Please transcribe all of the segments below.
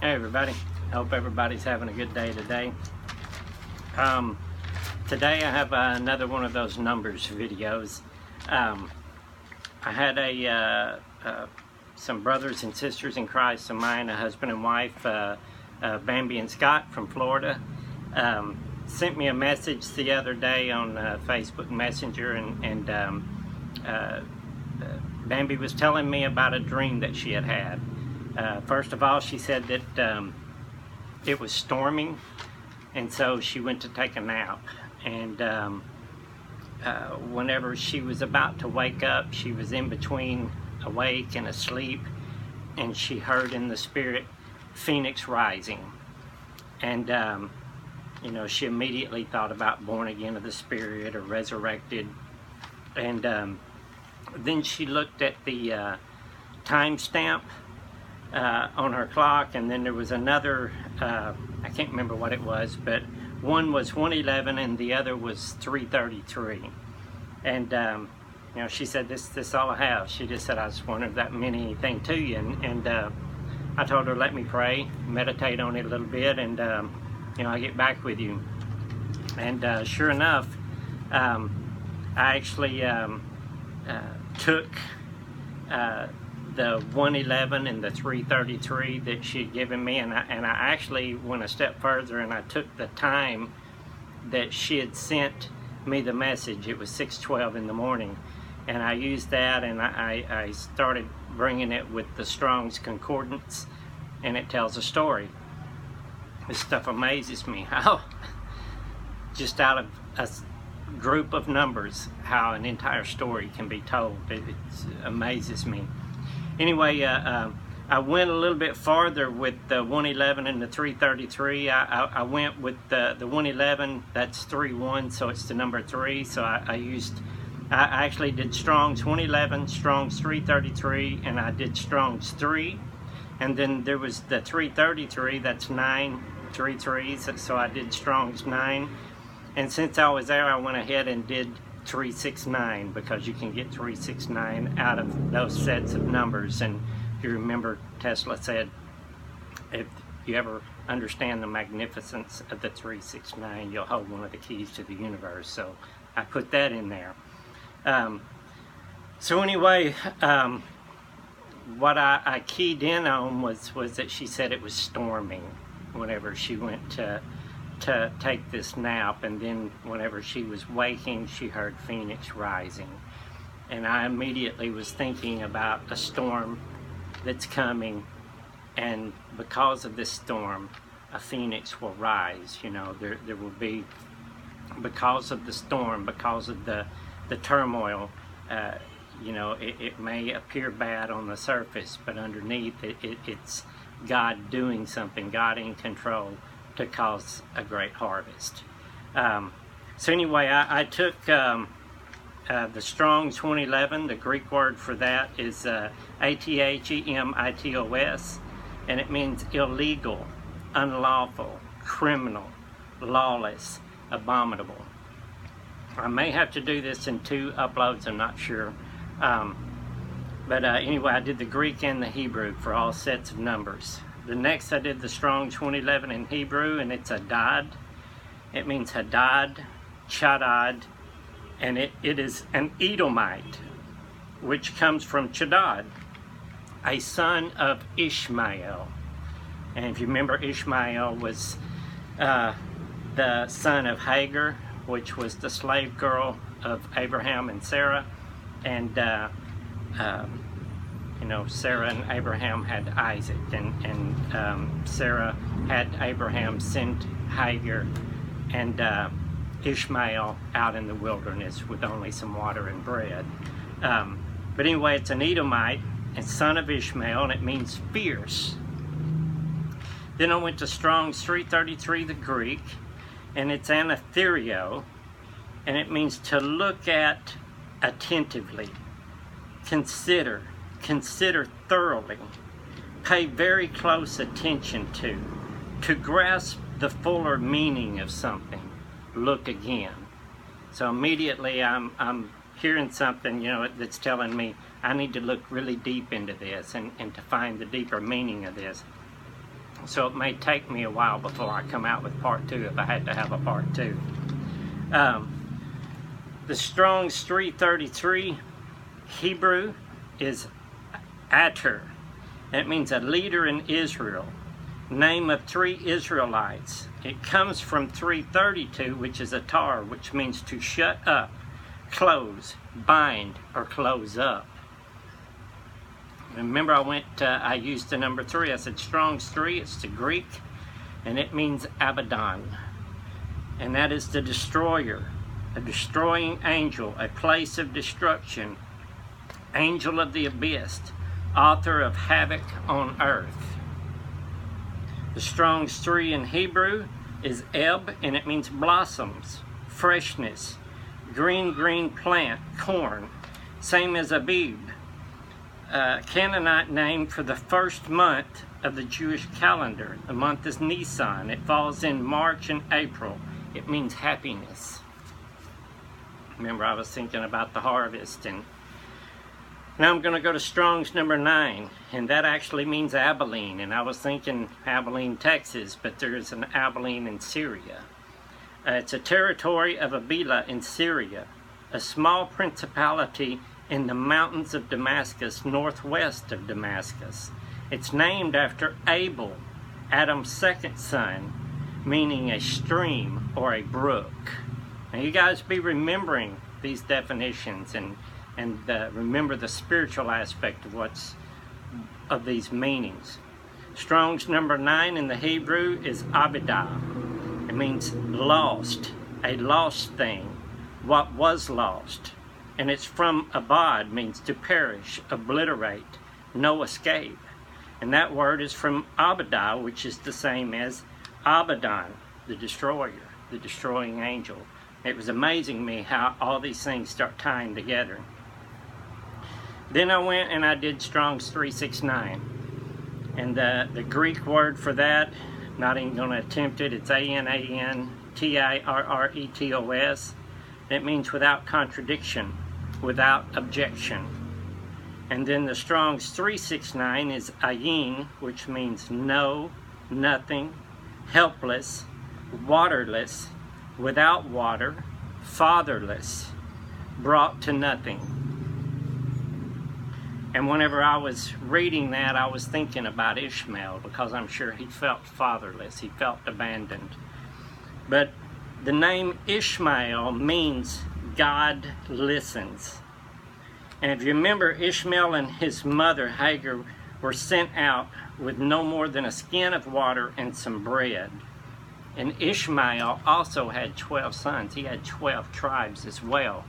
Hey everybody, hope everybody's having a good day today. Today I have another one of those numbers videos. I had some brothers and sisters in Christ of mine, a husband and wife, Bambi and Scott from Florida, sent me a message the other day on Facebook Messenger, and Bambi was telling me about a dream that she had had. First of all, she said that it was storming, and so she went to take a nap. And whenever she was about to wake up, she was in between awake and asleep, and she heard in the spirit, "Phoenix Rising." And you know, she immediately thought about born again of the Spirit or resurrected. And then she looked at the timestamp on her clock, and then there was another, I can't remember what it was, but one was 1:11 and the other was 3:33. And you know, she said, this all I have. She just said, I just wondered if that meant anything to you. And I told her, let me pray, meditate on it a little bit, and you know, I'll get back with you. And sure enough, I actually took the 1:11 and the 3:33 that she had given me, and I actually went a step further, and I took the time that she had sent me the message. It was 6:12 in the morning, and I used that, and I started bringing it with the Strong's Concordance, and it tells a story. This stuff amazes me, how just out of a group of numbers, how an entire story can be told. It amazes me. Anyway, I went a little bit farther with the 1:11 and the 3:33. I went with the 1:11, that's 3:1, so it's the number 3. So I actually did Strong's 1:11, Strong's 3:33, and I did Strong's 3. And then there was the 3:33, that's 9, 3 3s, so I did Strong's 9. And since I was there, I went ahead and did 369, because you can get 369 out of those sets of numbers. And if you remember, Tesla said, if you ever understand the magnificence of the 369, you'll hold one of the keys to the universe. So I put that in there. So anyway, what I keyed in on was that she said it was storming whenever she went to take this nap, and then whenever she was waking, she heard Phoenix Rising. And I immediately was thinking about a storm that's coming, and because of this storm, a phoenix will rise. You know, there will be, because of the storm, because of the turmoil, you know, it may appear bad on the surface, but underneath it's God doing something, God in control, to cause a great harvest. So anyway, I took the Strong's 1:11. The Greek word for that is athemitos, and it means illegal, unlawful, criminal, lawless, abominable. I may have to do this in 2 uploads, I'm not sure. But anyway, I did the Greek and the Hebrew for all sets of numbers. The next I did the Strong's 1:11 in Hebrew, and it's Hadad. It means Hadad, Chadad, and it is an Edomite, which comes from Chadad, a son of Ishmael. And if you remember, Ishmael was the son of Hagar, which was the slave girl of Abraham and Sarah. And you know, Sarah and Abraham had Isaac, and Sarah had Abraham send Hagar and Ishmael out in the wilderness with only some water and bread. But anyway, it's an Edomite, and son of Ishmael, and it means fierce. Then I went to Strong's 3:33, the Greek, and it's anatherio, and it means to look at attentively, consider thoroughly, pay very close attention to grasp the fuller meaning of something, look again. So immediately I'm hearing something, you know, that's telling me I need to look really deep into this and to find the deeper meaning of this. So it may take me a while before I come out with part 2 if I had to have a part 2. The Strong's 333 Hebrew is Ater. It means a leader in Israel. Name of 3 Israelites. It comes from 332, which is Atar, which means to shut up, close, bind, or close up. Remember, I used the number 3. I said Strong's 3. It's the Greek, and it means Abaddon. And that is the destroyer, a destroying angel, a place of destruction, angel of the abyss, author of havoc on earth. The Strong's 3 in Hebrew is Eb, and it means blossoms, freshness, green plant, corn. Same as Abib, Canaanite name for the first month of the Jewish calendar. The month is Nisan. It falls in March and April. It means happiness. Remember, I was thinking about the harvest. And now I'm going to go to Strong's number 9, and that actually means Abilene. And I was thinking Abilene, Texas, but there's an Abilene in Syria. It's a territory of Abila in Syria, a small principality in the mountains of Damascus, northwest of Damascus. It's named after Abel, Adam's second son, meaning a stream or a brook. Now you guys be remembering these definitions and remember the spiritual aspect of these meanings. Strong's number 9 in the Hebrew is Abidah. It means lost, a lost thing, what was lost. And it's from Abad, means to perish, obliterate, no escape. And that word is from Abidah, which is the same as Abaddon, the destroyer, the destroying angel. It was amazing to me how all these things start tying together. Then I went and I did Strong's 369. And the Greek word for that, not even going to attempt it, it's Anantirretos. It means without contradiction, without objection. And then the Strong's 369 is ayin, which means no, nothing, helpless, waterless, without water, fatherless, brought to nothing. And whenever I was reading that, I was thinking about Ishmael, because I'm sure he felt fatherless, he felt abandoned. But the name Ishmael means God listens. And if you remember, Ishmael and his mother Hagar were sent out with no more than a skin of water and some bread. And Ishmael also had 12 sons. He had 12 tribes as well.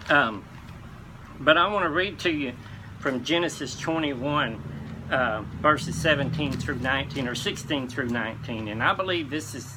But I want to read to you from Genesis 21, verses 17 through 19, or 16 through 19. And I believe this is,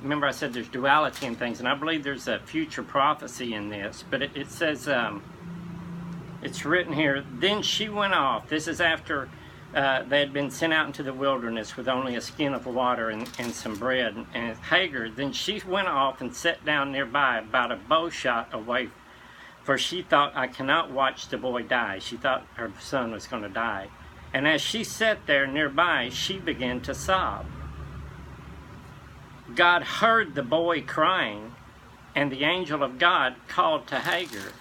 remember I said there's duality in things, and I believe there's a future prophecy in this. But it says, it's written here, then she went off. This is after they had been sent out into the wilderness with only a skin of water and some bread. And Hagar, then she went off and sat down nearby, about a bow shot away, for she thought, I cannot watch the boy die. She thought her son was going to die. And as she sat there nearby, she began to sob. God heard the boy crying, and the angel of God called to Hagar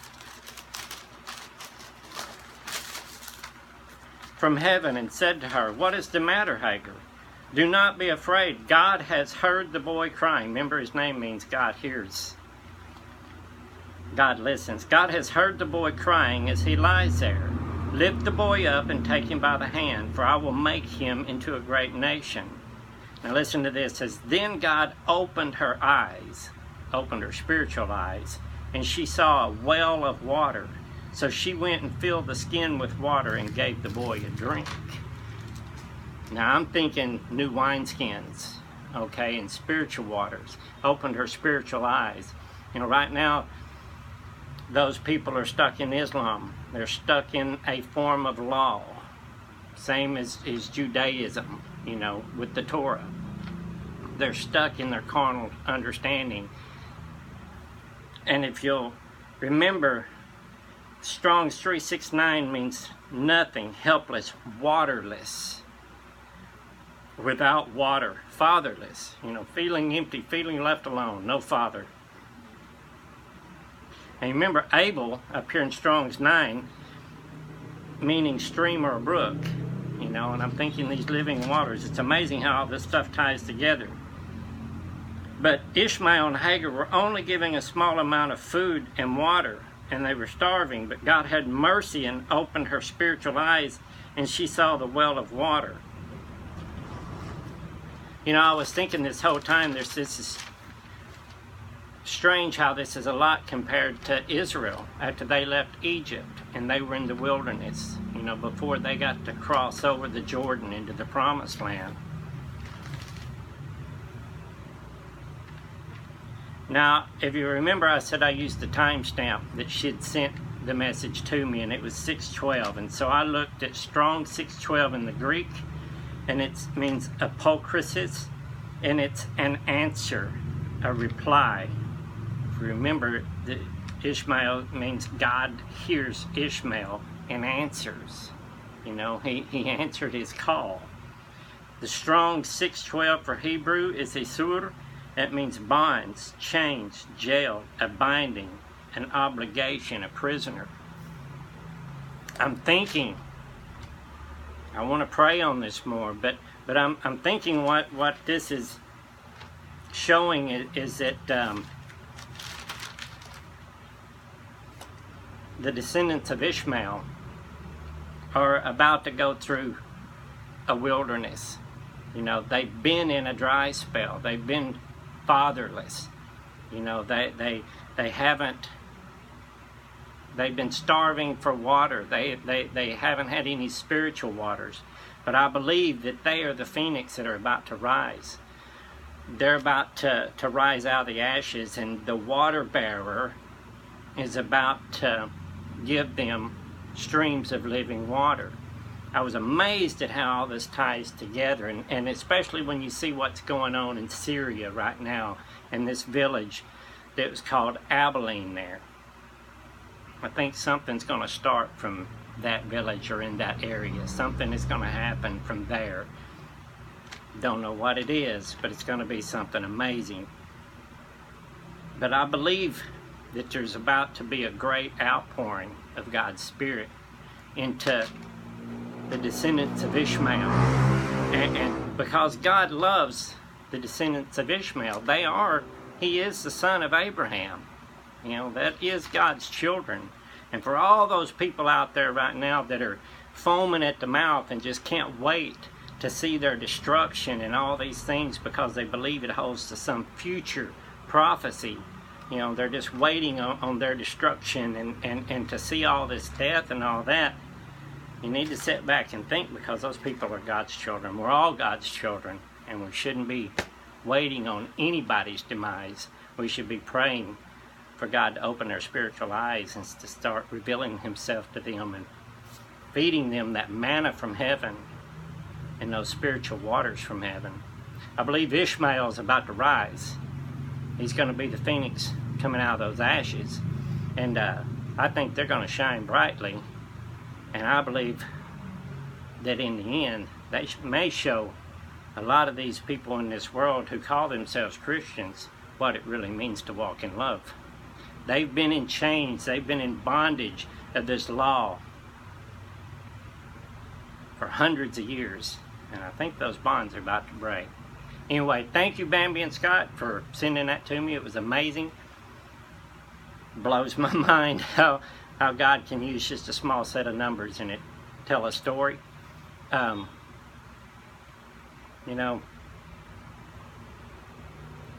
from heaven and said to her, what is the matter, Hagar? Do not be afraid. God has heard the boy crying. Remember, his name means God hears. God listens. God has heard the boy crying as he lies there. Lift the boy up and take him by the hand, for I will make him into a great nation. Now listen to this. It says, then God opened her eyes, opened her spiritual eyes, and she saw a well of water. So she went and filled the skin with water and gave the boy a drink. Now I'm thinking new wineskins, okay, and spiritual waters. Opened her spiritual eyes. You know, right now, those people are stuck in Islam. They're stuck in a form of law. Same as Judaism, you know, with the Torah. They're stuck in their carnal understanding. And if you'll remember, Strong's 369 means nothing, helpless, waterless. without water, fatherless, you know, feeling empty, feeling left alone, no father. And remember, Abel up here in Strong's 9, meaning stream or a brook, you know, and I'm thinking these living waters. It's amazing how all this stuff ties together. But Ishmael and Hagar were only giving a small amount of food and water, and they were starving, but God had mercy and opened her spiritual eyes, and she saw the well of water. You know, I was thinking this whole time, this is strange how this is a lot compared to Israel after they left Egypt and they were in the wilderness, you know, before they got to cross over the Jordan into the promised land. Now, if you remember, I said I used the timestamp that she'd sent the message to me, and it was 6:12. And so I looked at Strong 6:12 in the Greek, and it means apokrysis, and it's an answer, a reply. If you remember, the Ishmael means God hears Ishmael and answers. You know, he answered his call. The Strong 6:12 for Hebrew is Isur. That means bonds, chains, jail, a binding, an obligation, a prisoner. I'm thinking, I want to pray on this more, but I'm thinking what this is showing is that the descendants of Ishmael are about to go through a wilderness. You know, they've been in a dry spell. They've been fatherless. You know, they haven't, they've been starving for water. They haven't had any spiritual waters. But I believe that they are the phoenix that are about to rise. They're about to rise out of the ashes, and the water bearer is about to give them streams of living water. I was amazed at how all this ties together, and especially when you see what's going on in Syria right now, in this village that was called Abilene there. I think something's going to start from that village or in that area. Something is going to happen from there. Don't know what it is, but it's going to be something amazing. But I believe that there's about to be a great outpouring of God's Spirit into the descendants of Ishmael. And because God loves the descendants of Ishmael, he is the son of Abraham. You know, that is God's children. And for all those people out there right now that are foaming at the mouth and just can't wait to see their destruction and all these things because they believe it holds to some future prophecy, you know, they're just waiting on their destruction and to see all this death and all that. You need to sit back and think, because those people are God's children. We're all God's children, and we shouldn't be waiting on anybody's demise. We should be praying for God to open their spiritual eyes and to start revealing himself to them and feeding them that manna from heaven and those spiritual waters from heaven. I believe Ishmael is about to rise. He's going to be the phoenix coming out of those ashes. And I think they're going to shine brightly. And I believe that in the end, they may show a lot of these people in this world who call themselves Christians what it really means to walk in love. They've been in chains. They've been in bondage of this law for hundreds of years. And I think those bonds are about to break. Anyway, thank you, Bambi and Scott, for sending that to me. It was amazing. Blows my mind how God can use just a small set of numbers and it tell a story. You know,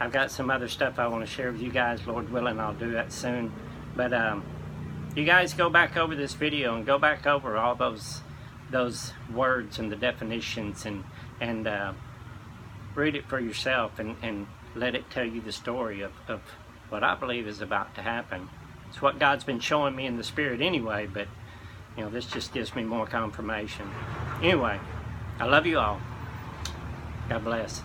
I've got some other stuff I want to share with you guys. Lord willing, I'll do that soon. But you guys go back over this video and go back over all those words and the definitions and read it for yourself and let it tell you the story of what I believe is about to happen. It's what God's been showing me in the Spirit anyway, but you know, this just gives me more confirmation. Anyway, I love you all. God bless.